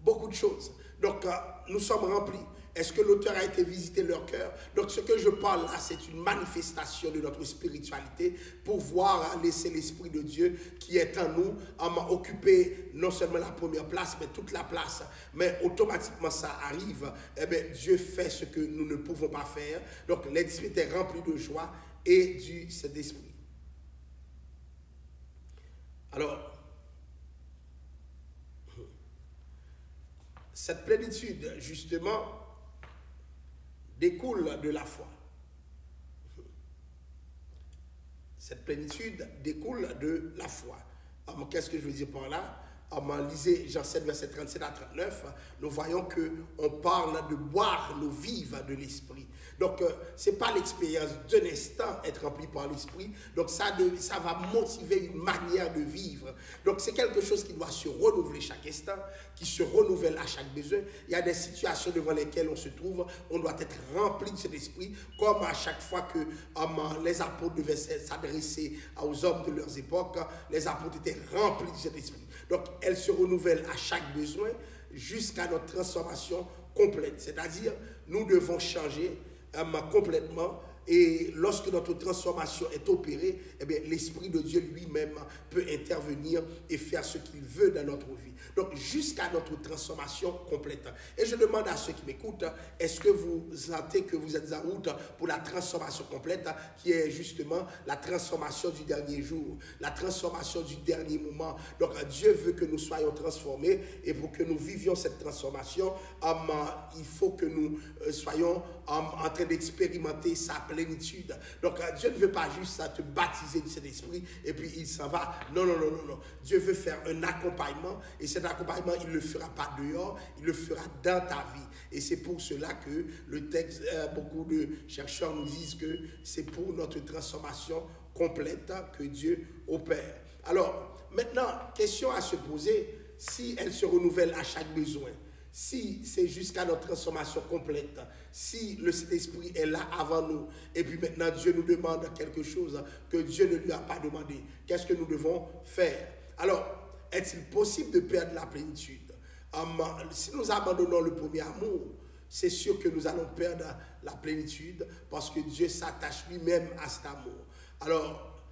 Beaucoup de choses. Donc, nous sommes remplis. Est-ce que l'auteur a été visiter leur cœur? Donc, ce que je parle là, c'est une manifestation de notre spiritualité pour voir laisser l'Esprit de Dieu qui est en nous occuper non seulement la première place, mais toute la place. Mais automatiquement, ça arrive. Eh bien, Dieu fait ce que nous ne pouvons pas faire. Donc, les disciples étaient remplis de joie et du Saint-Esprit. Alors, cette plénitude, justement, découle de la foi. Cette plénitude découle de la foi. Alors, qu'est-ce que je veux dire par là? lisez Jean 7, verset 37 à 39, nous voyons qu'on parle de boire l'eau vive de l'Esprit. Donc, ce n'est pas l'expérience d'un instant être rempli par l'Esprit. Donc, ça va motiver une manière de vivre. Donc, c'est quelque chose qui doit se renouveler chaque instant, qui se renouvelle à chaque besoin. Il y a des situations devant lesquelles on se trouve, on doit être rempli de cet esprit, comme à chaque fois que les apôtres devaient s'adresser aux hommes de leurs époques, les apôtres étaient remplis de cet esprit. Donc, elle se renouvelle à chaque besoin jusqu'à notre transformation complète. C'est-à-dire, nous devons changer complètement. Et lorsque notre transformation est opérée, eh bien, l'Esprit de Dieu lui-même peut intervenir et faire ce qu'il veut dans notre vie. Donc, jusqu'à notre transformation complète. Et je demande à ceux qui m'écoutent, est-ce que vous sentez que vous êtes en route pour la transformation complète, qui est justement la transformation du dernier jour, la transformation du dernier moment. Donc, Dieu veut que nous soyons transformés, et pour que nous vivions cette transformation, il faut que nous soyons en train d'expérimenter sa plénitude. Donc, Dieu ne veut pas juste te baptiser de cet esprit et puis il s'en va. Non, non, non, non, non. Dieu veut faire un accompagnement, et cet accompagnement, il ne le fera pas dehors, il le fera dans ta vie. Et c'est pour cela que le texte, beaucoup de chercheurs nous disent que c'est pour notre transformation complète que Dieu opère. Alors, maintenant, question à se poser, si elle se renouvelle à chaque besoin, si c'est jusqu'à notre transformation complète, si le Saint-Esprit est là avant nous, et puis maintenant Dieu nous demande quelque chose que Dieu ne lui a pas demandé, qu'est-ce que nous devons faire? Alors, est-il possible de perdre la plénitude? Si nous abandonnons le premier amour, c'est sûr que nous allons perdre la plénitude, parce que Dieu s'attache lui-même à cet amour. Alors,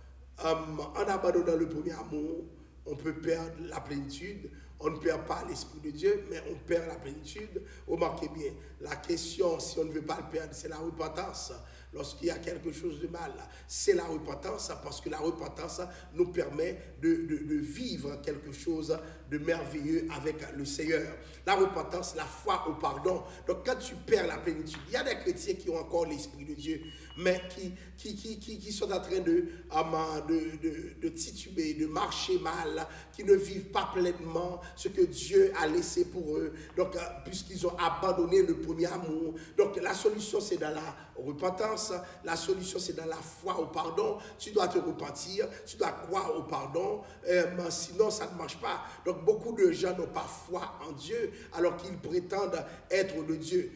en abandonnant le premier amour, on peut perdre la plénitude. On ne perd pas l'Esprit de Dieu, mais on perd la plénitude. Remarquez bien, la question, si on ne veut pas le perdre, c'est la repentance. Lorsqu'il y a quelque chose de mal, c'est la repentance, parce que la repentance nous permet de vivre quelque chose de merveilleux avec le Seigneur. La repentance, la foi au pardon. Donc quand tu perds la plénitude, il y a des chrétiens qui ont encore l'Esprit de Dieu, mais qui sont en train de tituber, de marcher mal, qui ne vivent pas pleinement ce que Dieu a laissé pour eux. Donc, puisqu'ils ont abandonné le premier amour. Donc, la solution, c'est dans la repentance. La solution, c'est dans la foi au pardon. Tu dois te repentir, tu dois croire au pardon, mais sinon, ça ne marche pas. Donc, beaucoup de gens n'ont pas foi en Dieu, alors qu'ils prétendent être de Dieu.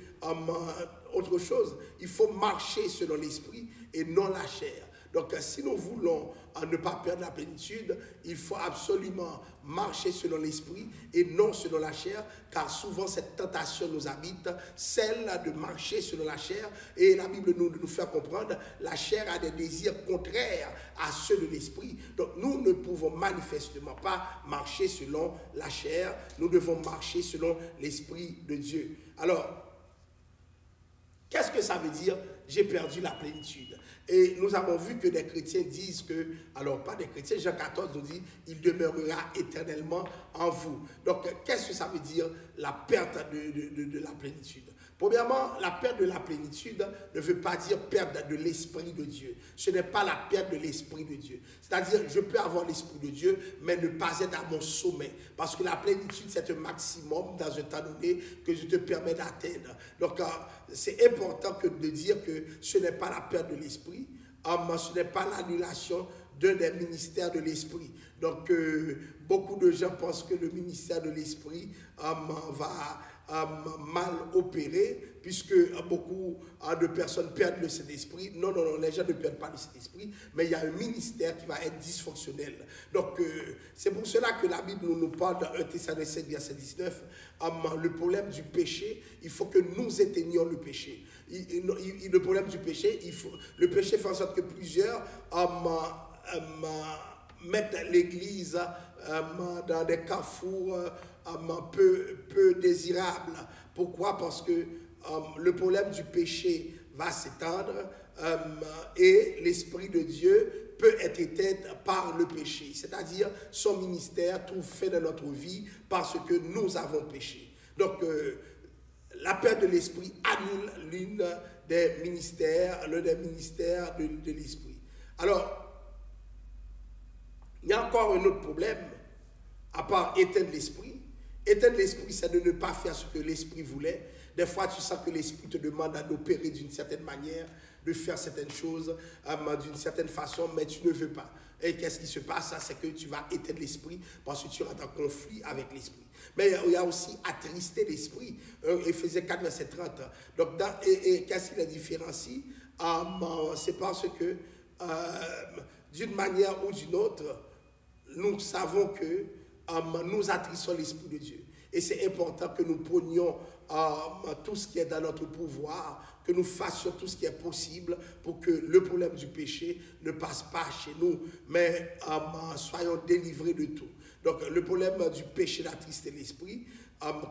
Autre chose, il faut marcher selon l'esprit et non la chair. Donc, si nous voulons ne pas perdre la plénitude, il faut absolument marcher selon l'esprit et non selon la chair, car souvent cette tentation nous habite, celle de marcher selon la chair, et la Bible nous fait comprendre, la chair a des désirs contraires à ceux de l'esprit. Donc, nous ne pouvons manifestement pas marcher selon la chair, nous devons marcher selon l'esprit de Dieu. Alors, qu'est-ce que ça veut dire? J'ai perdu la plénitude. Et nous avons vu que des chrétiens disent que, alors pas des chrétiens, Jean 14 nous dit, il demeurera éternellement en vous. Donc, qu'est-ce que ça veut dire, la perte de la plénitude? Premièrement, la perte de la plénitude ne veut pas dire perte de l'Esprit de Dieu. Ce n'est pas la perte de l'Esprit de Dieu. C'est-à-dire, je peux avoir l'Esprit de Dieu, mais ne pas être à mon sommet. Parce que la plénitude, c'est un maximum dans un temps donné que je te permets d'atteindre. Donc, c'est important de dire que ce n'est pas la perte de l'Esprit, ce n'est pas l'annulation d'un des ministères de l'Esprit. Donc, beaucoup de gens pensent que le ministère de l'Esprit va mal opéré, puisque beaucoup de personnes perdent le Saint-Esprit. Non, non, non, les gens ne perdent pas le Saint-Esprit, mais il y a un ministère qui va être dysfonctionnel. Donc, c'est pour cela que la Bible nous parle dans 1 Thessaloniciens 5, verset 19, le problème du péché, il faut que nous éteignions le péché. Le problème du péché, le péché fait en sorte que plusieurs mettent l'Église dans des carrefours peu désirables. Pourquoi? Parce que le problème du péché va s'étendre et l'Esprit de Dieu peut être éteint par le péché. C'est-à-dire, son ministère trouve fin dans notre vie parce que nous avons péché. Donc, la perte de l'Esprit annule l'un des ministères de l'Esprit. Alors, il y a encore un autre problème. à part éteindre l'esprit. Éteindre l'esprit, c'est de ne pas faire ce que l'esprit voulait. Des fois, tu sens que l'esprit te demande d'opérer d'une certaine manière, de faire certaines choses d'une certaine façon, mais tu ne veux pas. Et qu'est-ce qui se passe? C'est que tu vas éteindre l'esprit parce que tu rentres en conflit avec l'esprit. Mais il y a aussi attrister l'esprit. Éphésiens 4, verset 30. Donc, qu'est-ce qui la différencie? C'est parce que, d'une manière ou d'une autre, nous savons que nous attristons l'Esprit de Dieu. Et c'est important que nous prenions tout ce qui est dans notre pouvoir, que nous fassions tout ce qui est possible pour que le problème du péché ne passe pas chez nous, mais soyons délivrés de tout. Donc le problème du péché d'attrister l'esprit,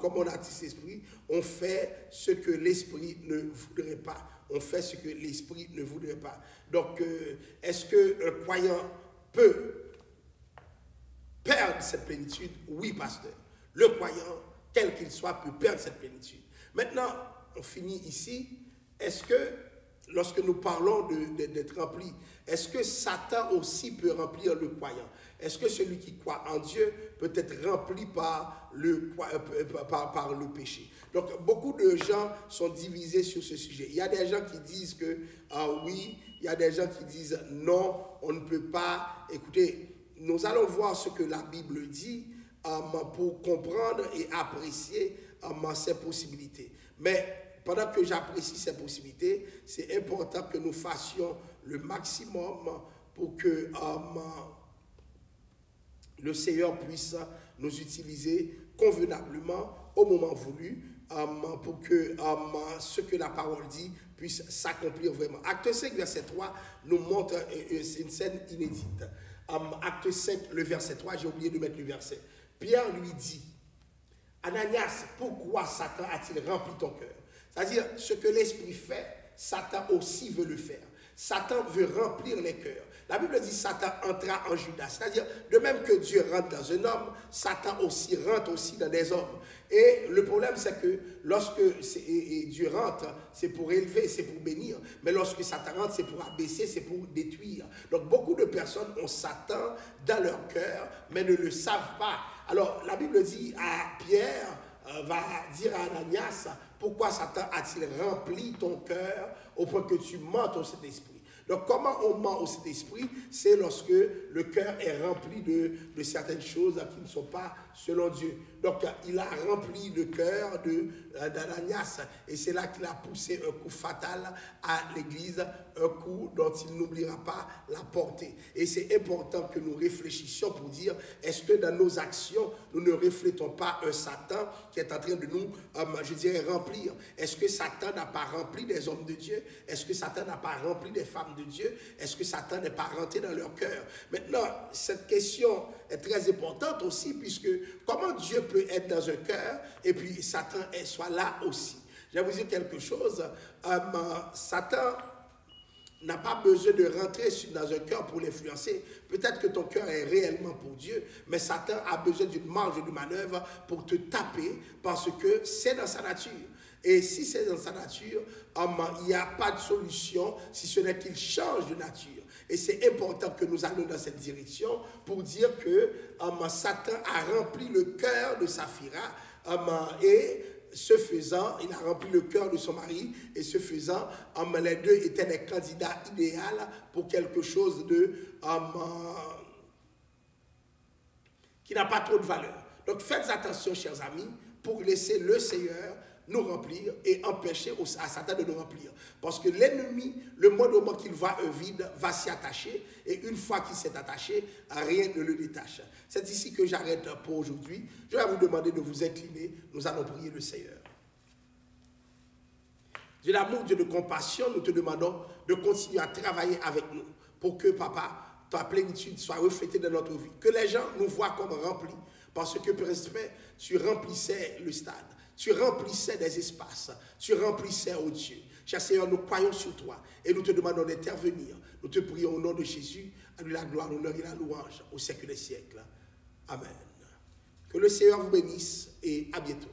comme on attriste l'esprit, on fait ce que l'esprit ne voudrait pas. On fait ce que l'esprit ne voudrait pas. Donc est-ce qu'un croyant peut perdre cette plénitude? Oui, pasteur. Le croyant, quel qu'il soit, peut perdre cette plénitude. Maintenant, on finit ici. Est-ce que, lorsque nous parlons d'être rempli, est-ce que Satan aussi peut remplir le croyant? Est-ce que celui qui croit en Dieu peut être rempli par le péché? Donc, beaucoup de gens sont divisés sur ce sujet. Il y a des gens qui disent que oui, il y a des gens qui disent non, on ne peut pas. Écoutez, nous allons voir ce que la Bible dit pour comprendre et apprécier ces possibilités. Mais pendant que j'apprécie ces possibilités, c'est important que nous fassions le maximum pour que le Seigneur puisse nous utiliser convenablement au moment voulu pour que ce que la parole dit puisse s'accomplir vraiment. Acte 5, verset 3 nous montre, c'est une scène inédite. Acte 5, le verset 3, j'ai oublié de mettre le verset. Pierre lui dit, Ananias, pourquoi Satan a-t-il rempli ton cœur? C'est-à-dire, ce que l'esprit fait, Satan aussi veut le faire. Satan veut remplir les cœurs. La Bible dit Satan entra en Judas. C'est-à-dire, de même que Dieu rentre dans un homme, Satan aussi rentre aussi dans des hommes. Et le problème, c'est que lorsque Dieu rentre, c'est pour élever, c'est pour bénir. Mais lorsque Satan rentre, c'est pour abaisser, c'est pour détruire. Donc, beaucoup de personnes ont Satan dans leur cœur, mais ne le savent pas. Alors, la Bible dit à Pierre, va dire à Ananias, pourquoi Satan a-t-il rempli ton cœur au point que tu mentes au Saint-Esprit? Donc, comment on ment au Saint-Esprit? C'est lorsque le cœur est rempli de certaines choses qui ne sont pas selon Dieu. Donc, il a rempli le cœur d'Ananias et c'est là qu'il a poussé un coup fatal à l'Église, un coup dont il n'oubliera pas la portée. Et c'est important que nous réfléchissions pour dire, est-ce que dans nos actions, nous ne reflétons pas un Satan qui est en train de nous, je dirais, remplir? Est-ce que Satan n'a pas rempli des hommes de Dieu? Est-ce que Satan n'a pas rempli des femmes de Dieu? Est-ce que Satan n'est pas rentré dans leur cœur? Maintenant, cette question est très importante aussi, puisque comment Dieu peut être dans un cœur et puis Satan soit là aussi? Je vais vous dire quelque chose. Satan n'a pas besoin de rentrer dans un cœur pour l'influencer. Peut-être que ton cœur est réellement pour Dieu, mais Satan a besoin d'une marge de manœuvre pour te taper parce que c'est dans sa nature. Et si c'est dans sa nature, il n'y a pas de solution si ce n'est qu'il change de nature. Et c'est important que nous allions dans cette direction pour dire que Satan a rempli le cœur de Saphira et ce faisant, il a rempli le cœur de son mari et ce faisant, les deux étaient des candidats idéaux pour quelque chose de qui n'a pas trop de valeur. Donc faites attention, chers amis, pour laisser le Seigneur nous remplir et empêcher à Satan de nous remplir. Parce que l'ennemi, le moment qu'il voit un vide, va s'y attacher. Et une fois qu'il s'est attaché, rien ne le détache. C'est ici que j'arrête pour aujourd'hui. Je vais vous demander de vous incliner. Nous allons prier le Seigneur. Dieu d'amour, Dieu de compassion, nous te demandons de continuer à travailler avec nous pour que, Papa, ta plénitude soit reflétée dans notre vie. Que les gens nous voient comme remplis. Parce que, Père Saint, tu remplissais le stade. Tu remplissais des espaces, tu remplissais, oh Dieu. Cher Seigneur, nous croyons sur toi et nous te demandons d'intervenir. Nous te prions au nom de Jésus, à lui la gloire, l'honneur et la louange au siècle des siècles. Amen. Que le Seigneur vous bénisse et à bientôt.